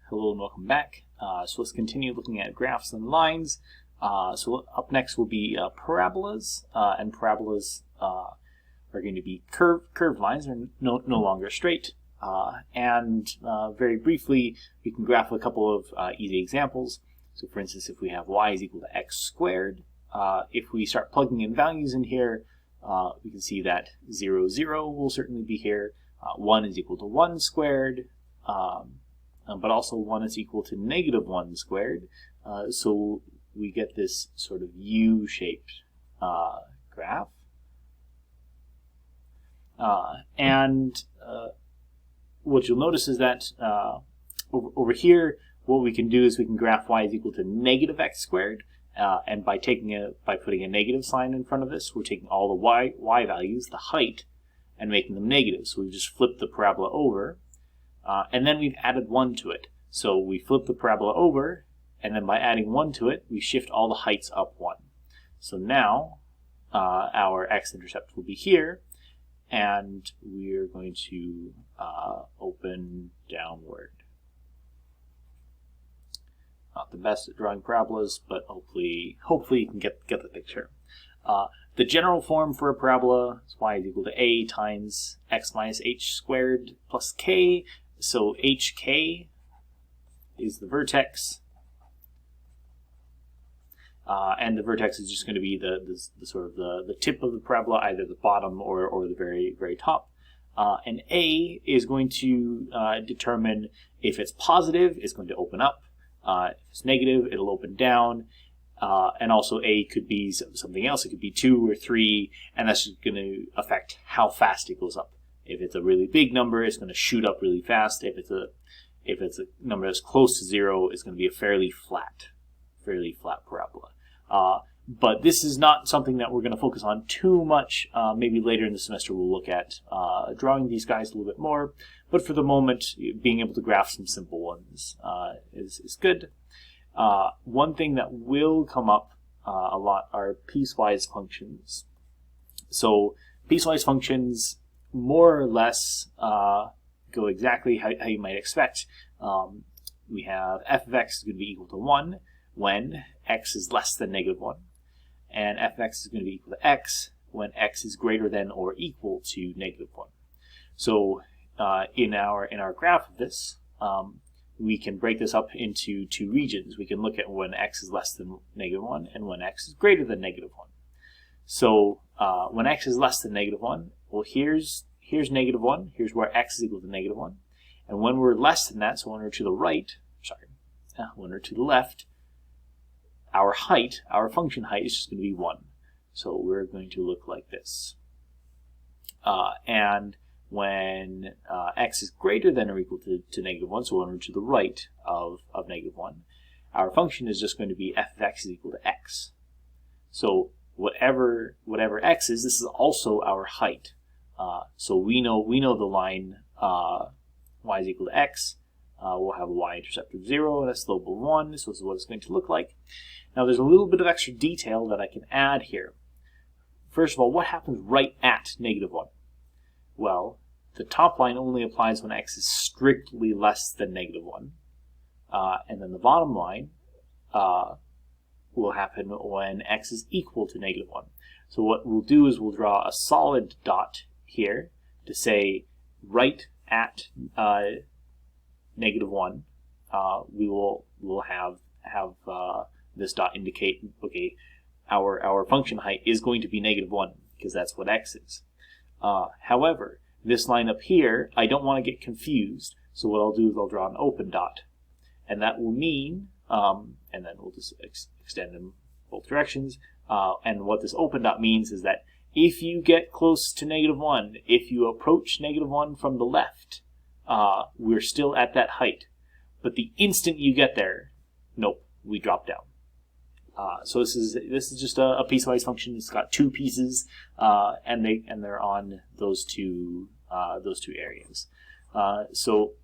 Hello and welcome back. So let's continue looking at graphs and lines. So up next will be parabolas, and parabolas are going to be curved lines. They're no longer straight. Very briefly, we can graph a couple of easy examples. So for instance, if we have y is equal to x squared, if we start plugging in values in here, we can see that 0, 0 will certainly be here. 1 is equal to 1 squared. But also 1 is equal to negative 1 squared. So we get this sort of U-shaped graph. What you'll notice is that over here, what we can do is we can graph y is equal to negative x squared. And by putting a negative sign in front of this, we're taking all the y values, the height, and making them negative. So we just flip the parabola over. And then we've added 1 to it. So we flip the parabola over, and then by adding 1 to it, we shift all the heights up 1. So now our x-intercept will be here, and we're going to open downward. Not the best at drawing parabolas, but hopefully you can get the picture. The general form for a parabola is y is equal to a times x minus h squared plus k. So hk is the vertex, and the vertex is just going to be the sort of the tip of the parabola, either the bottom or the very top. And a is going to determine if it's positive, it's going to open up. If it's negative, it'll open down. And also a could be something else. It could be 2 or 3, and that's just going to affect how fast it goes up. If it's a really big number, it's going to shoot up really fast. If it's a number that's close to 0, it's going to be a fairly flat parabola. But this is not something that we're going to focus on too much. Maybe later in the semester we'll look at drawing these guys a little bit more. But for the moment, being able to graph some simple ones is good. One thing that will come up a lot are piecewise functions. So piecewise functions more or less go exactly how you might expect. We have f of x is going to be equal to 1 when x is less than negative 1. And f of x is going to be equal to x when x is greater than or equal to negative 1. So in our graph of this, we can break this up into two regions. We can look at when x is less than negative 1 and when x is greater than negative 1. So when x is less than negative 1, well, here's negative 1. Here's where x is equal to negative 1. And when we're less than that, so when we're to the when we're to the left, our function height is just going to be 1. So we're going to look like this. And when x is greater than or equal to negative 1, so when we're to the right of negative 1, our function is just going to be f of x is equal to x. So whatever x is, this is also our height. So we know the line y is equal to x. We'll have a y-intercept of 0 and a slope of 1. So this is what it's going to look like. Now there's a little bit of extra detail that I can add here. First of all, what happens right at negative 1? Well, the top line only applies when x is strictly less than negative 1. And then the bottom line will happen when x is equal to negative 1. So what we'll do is we'll draw a solid dot here to say right at negative 1. We'll have this dot indicate, okay, our function height is going to be negative 1 because that's what x is. However, this line up here, I don't want to get confused, so what I'll do is I'll draw an open dot. And that will mean, and then we'll just extend in both directions, and what this open dot means is that if you get close to negative 1, if you approach negative 1 from the left, we're still at that height. But the instant you get there, nope, we drop down. So this is just a piecewise function. It's got two pieces, and they're on those two areas. So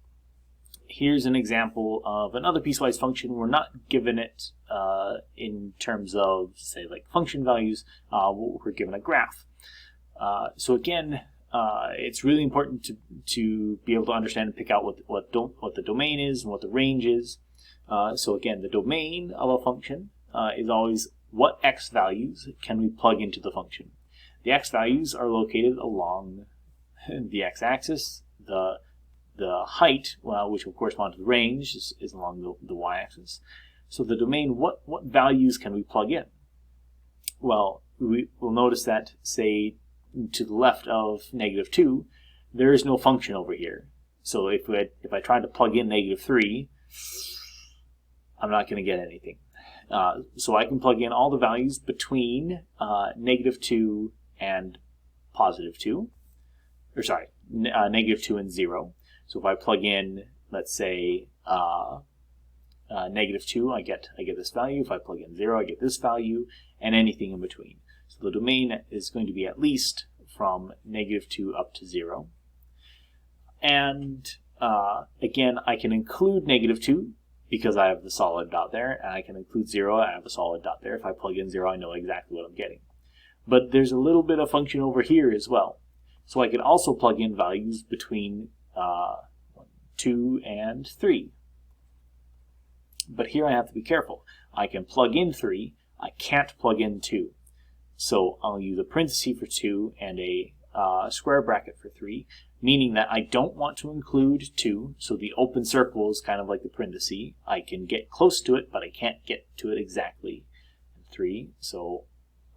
here's an example of another piecewise function. We're not given it in terms of, say, like function values. We're given a graph. So again, it's really important to be able to understand and pick out what the domain is and what the range is. So again, the domain of a function is always what x values can we plug into the function. The x values are located along the x-axis. The height, which will correspond to the range, is along the y-axis. So the domain, what values can we plug in? Well, we will notice that, say, to the left of -2, there is no function over here. So if I try to plug in -3, I'm not going to get anything. So I can plug in all the values between -2 and +2, or sorry, -2 and 0. So if I plug in, let's say, -2, I get this value. If I plug in 0, I get this value, and anything in between. So the domain is going to be at least from -2 up to 0. And again, I can include -2 because I have the solid dot there, and I can include 0, I have a solid dot there. If I plug in 0, I know exactly what I'm getting. But there's a little bit of function over here as well. So I can also plug in values between 2 and 3. But here I have to be careful. I can plug in 3, I can't plug in 2. So I'll use a parenthesis for 2 and a square bracket for 3, meaning that I don't want to include 2, so the open circle is kind of like the parenthesis. I can get close to it, but I can't get to it exactly. 3, so,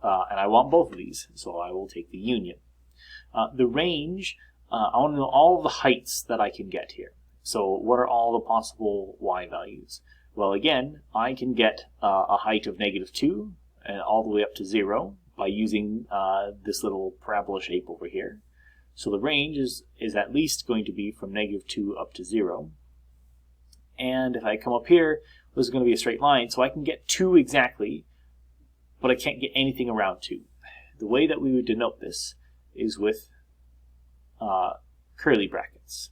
and I want both of these, so I will take the union. The range, I want to know all of the heights that I can get here. So what are all the possible y values? Well, again, I can get a height of -2 and all the way up to 0 by using this little parabola shape over here. So the range is at least going to be from -2 up to 0. And if I come up here, this is going to be a straight line, so I can get 2 exactly, but I can't get anything around 2. The way that we would denote this is with curly brackets.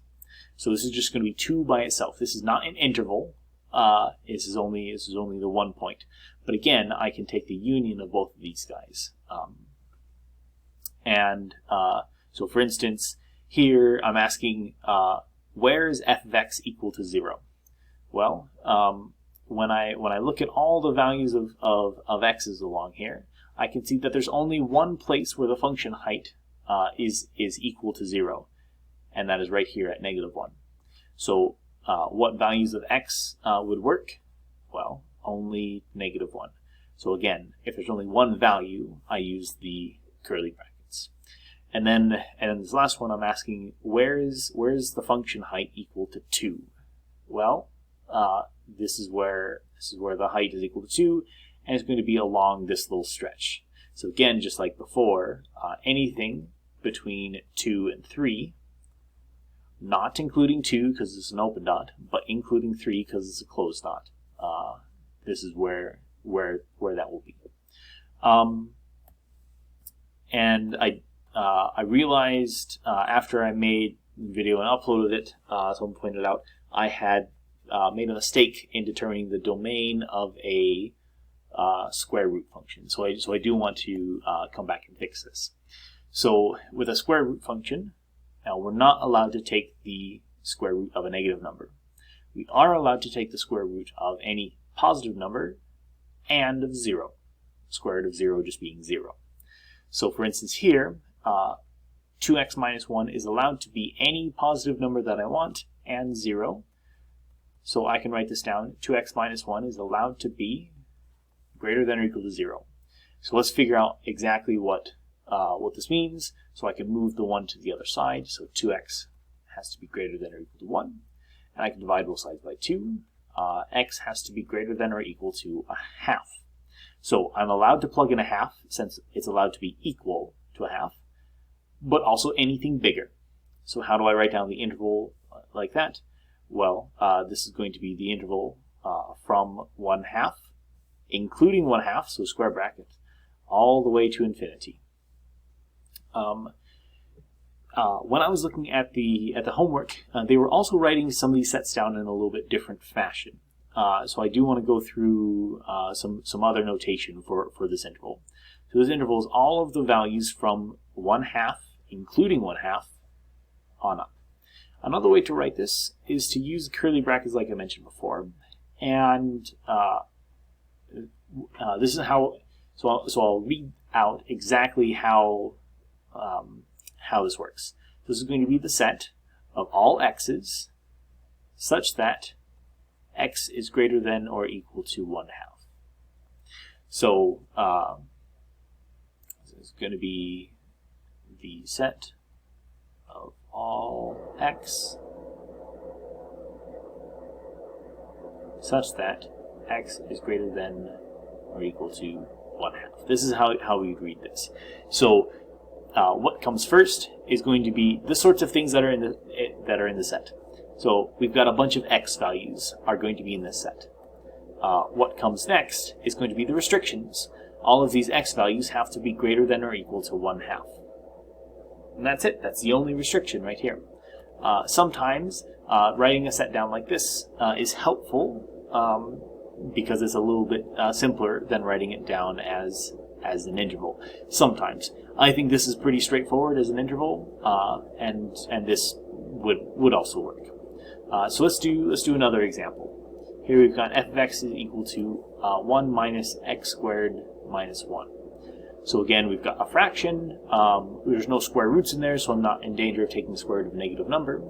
So this is just going to be 2 by itself. This is not an interval. This is only the 1 point. But again, I can take the union of both of these guys. So for instance, here I'm asking, where is f of x equal to 0? Well, when I look at all the values of x's along here, I can see that there's only one place where the function height is equal to 0, and that is right here at -1. So what values of x would work? Well, only -1. So again, if there's only one value, I use the curly brackets. And then this last one, I'm asking, where is the function height equal to 2? Well, this is where the height is equal to 2, and it's going to be along this little stretch. So again, just like before, anything between 2 and 3, not including 2 because it's an open dot, but including 3 because it's a closed dot. This is where that will be. And I realized after I made the video and uploaded it, someone pointed out, I had made a mistake in determining the domain of a square root function. So I do want to come back and fix this. So with a square root function, now we're not allowed to take the square root of a negative number. We are allowed to take the square root of any positive number and of 0. Square root of 0 just being 0. So for instance here, 2x minus 1 is allowed to be any positive number that I want and 0. So I can write this down. 2x minus 1 is allowed to be greater than or equal to 0. So let's figure out exactly what this means. So I can move the 1 to the other side. So 2x has to be greater than or equal to 1. And I can divide both sides by 2. X has to be greater than or equal to a half. So I'm allowed to plug in a half since it's allowed to be equal to a half, but also anything bigger. So how do I write down the interval like that? Well, this is going to be the interval from 1/2, including 1/2, so square bracket, all the way to infinity. When I was looking at the homework, they were also writing some of these sets down in a little bit different fashion. So I do want to go through some other notation for this interval. So this interval is all of the values from 1/2 including 1/2, on up. Another way to write this is to use curly brackets like I mentioned before, and this is how. So I'll read out exactly how this works. This is going to be the set of all x's such that x is greater than or equal to 1/2. So this is going to be the set of all x such that x is greater than or equal to 1/2. This is how we read this. So what comes first is going to be the sorts of things that are in the set. So we've got a bunch of x values are going to be in this set. What comes next is going to be the restrictions. All of these x values have to be greater than or equal to 1/2. And that's it. That's the only restriction right here. Sometimes writing a set down like this is helpful because it's a little bit simpler than writing it down as an interval. Sometimes. I think this is pretty straightforward as an interval, and this would also work. So let's do another example. Here we've got f of x is equal to 1 minus x squared minus 1. So again, we've got a fraction. There's no square roots in there, so I'm not in danger of taking the square root of a negative number.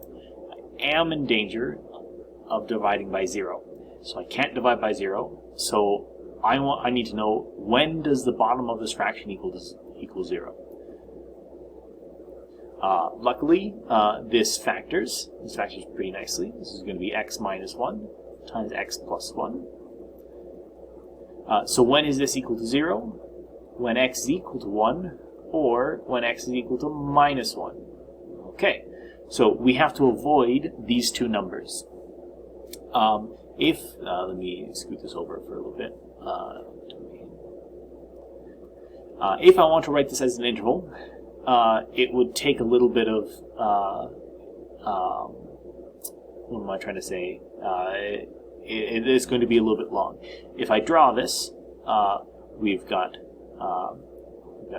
I am in danger of dividing by 0. So I can't divide by 0. So I need to know, when does the bottom of this fraction equal 0? Luckily, this factors pretty nicely. This is going to be x minus 1 times x plus 1. So when is this equal to 0? When x is equal to 1, or when x is equal to minus 1. Okay, so we have to avoid these two numbers. Let me scoot this over for a little bit. If I want to write this as an interval, it would take a little bit of, what am I trying to say? It is going to be a little bit long. If I draw this, we've got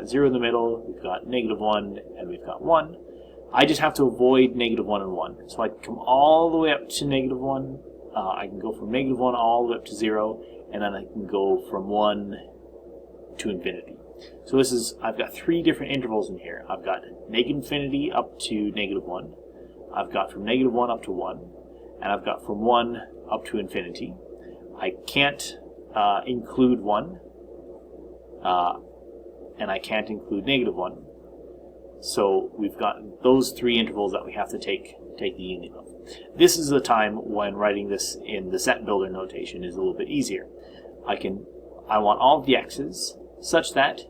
0 in the middle, we've got -1, and we've got 1. I just have to avoid -1 and 1. So I can come all the way up to -1. I can go from -1 all the way up to 0, and then I can go from 1 to infinity. So I've got 3 different intervals in here. I've got -infinity up to -1. I've got from -1 up to 1, and I've got from 1 up to infinity. I can't include 1, and I can't include -1. So we've got those 3 intervals that we have to take the union of. This is the time when writing this in the set builder notation is a little bit easier. I want all of the x's such that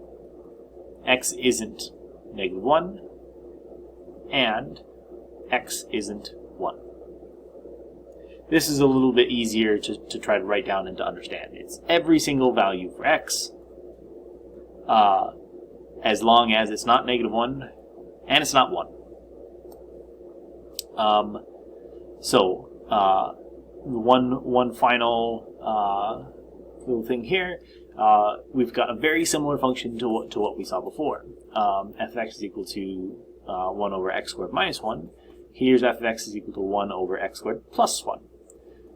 x isn't -1 and x isn't 1. This is a little bit easier to try to write down and to understand. It's every single value for x, as long as it's not -1 and it's not 1. One final little thing here. We've got a very similar function to what we saw before. F of x is equal to 1 over x squared minus 1. Here's f of x is equal to 1 over x squared plus 1.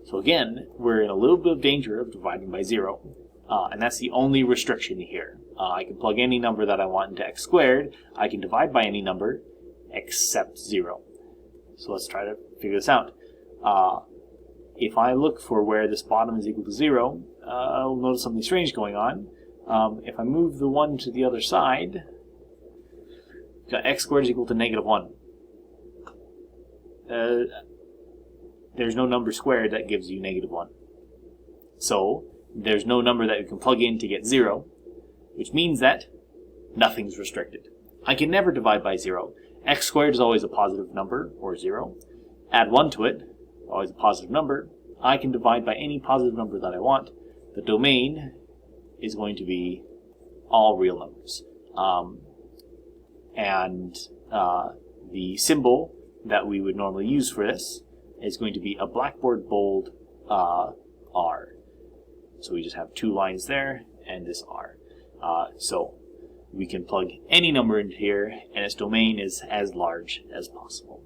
So again, we're in a little bit of danger of dividing by 0. And that's the only restriction here. I can plug any number that I want into x squared. I can divide by any number except 0. So let's try to figure this out. If I look for where this bottom is equal to 0, I'll notice something strange going on. If I move the 1 to the other side, we've got x squared is equal to -1. There's no number squared that gives you -1. So there's no number that you can plug in to get 0, which means that nothing's restricted. I can never divide by 0. X squared is always a positive number, or 0. Add 1 to it, always a positive number. I can divide by any positive number that I want. The domain is going to be all real numbers. The symbol that we would normally use for this is going to be a blackboard bold R. So we just have 2 lines there and this R. So we can plug any number into here, and its domain is as large as possible.